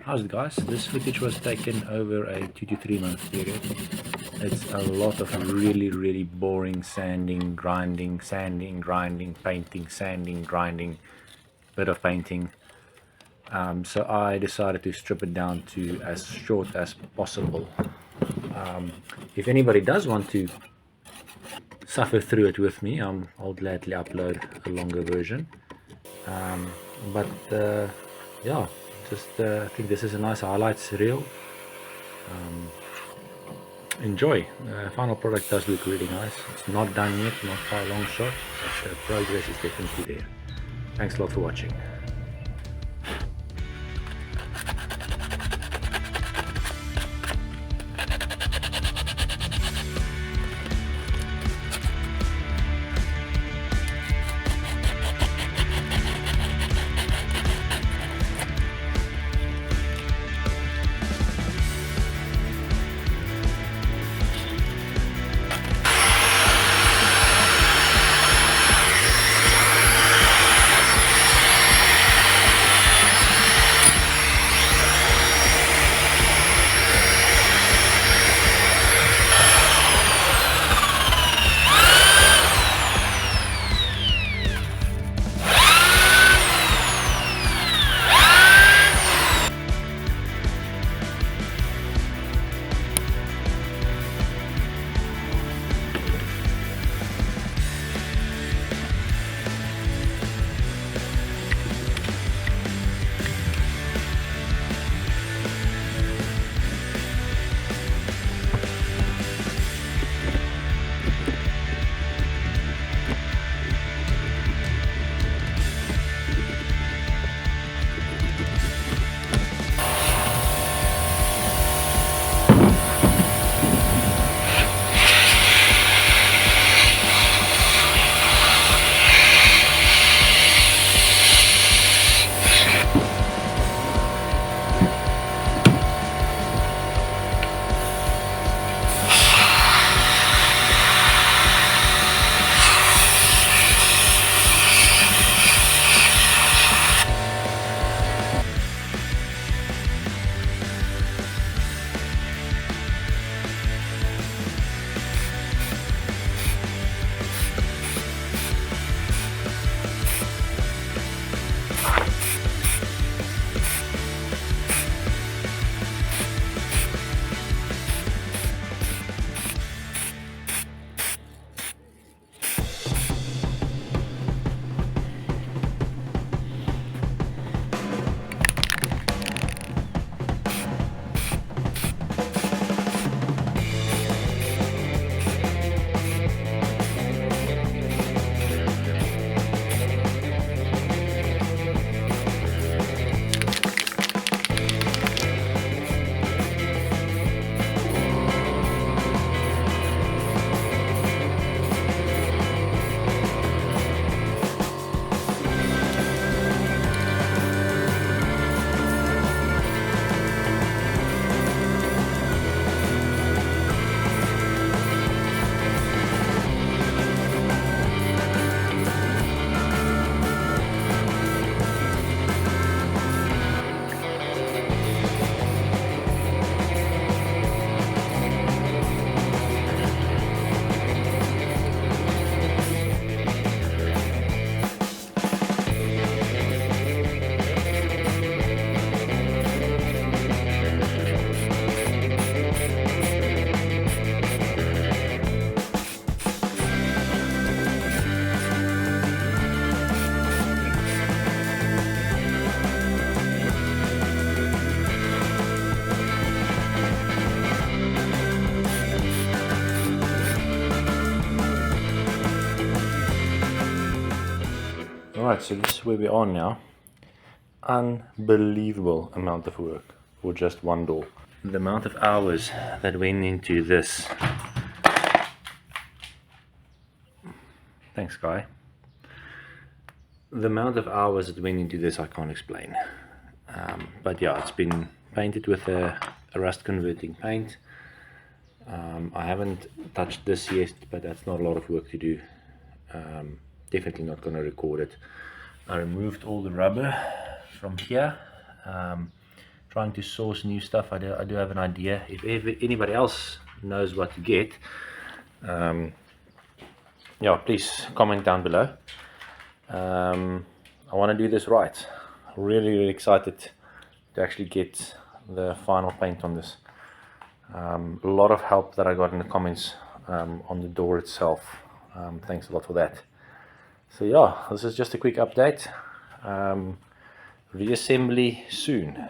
how's it, guys? This footage was taken over a 2 to 3 month period. It's a lot of really boring sanding, grinding, painting, sanding, grinding, bit of painting. So I decided to strip it down to as short as possible. If anybody does want to suffer through it with me, I'll gladly upload a longer version. But yeah, just I think this is a nice highlights reel. Enjoy. Final product does look really nice. It's not done yet, not by a long shot, but progress is definitely there. Thanks a lot for watching. Alright, so this is where we are now. Unbelievable amount of work for just one door. The amount of hours that went into this. Thanks, Guy. The amount of hours that went into this I can't explain. But yeah, it's been painted with a rust converting paint. I haven't touched this yet, but that's not a lot of work to do. Definitely not going to record it. I removed all the rubber from here, from trying to source new stuff. I do have an idea. If anybody else knows what to get, yeah, please comment down below. I want to do this right. Really excited to actually get the final paint on this. A lot of help that I got in the comments on the door itself. Thanks a lot for that. So yeah, this is just a quick update. Reassembly soon.